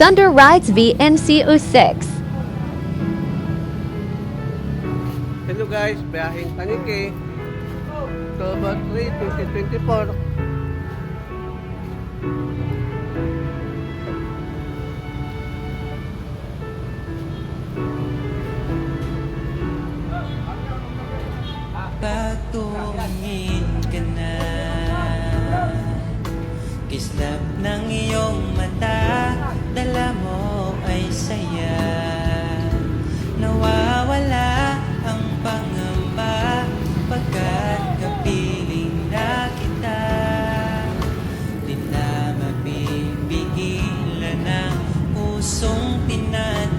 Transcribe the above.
Thunder Rides VNCO6. Hello guys, biyaheng Tanike. October 3, 2024. Pagtumingin ka na, kislap ng iyong mata, dala mo ay saya. Nawawala ang pangamba pagkat kapiling na kita. Di na mapipigilan ang pusong tinatawag.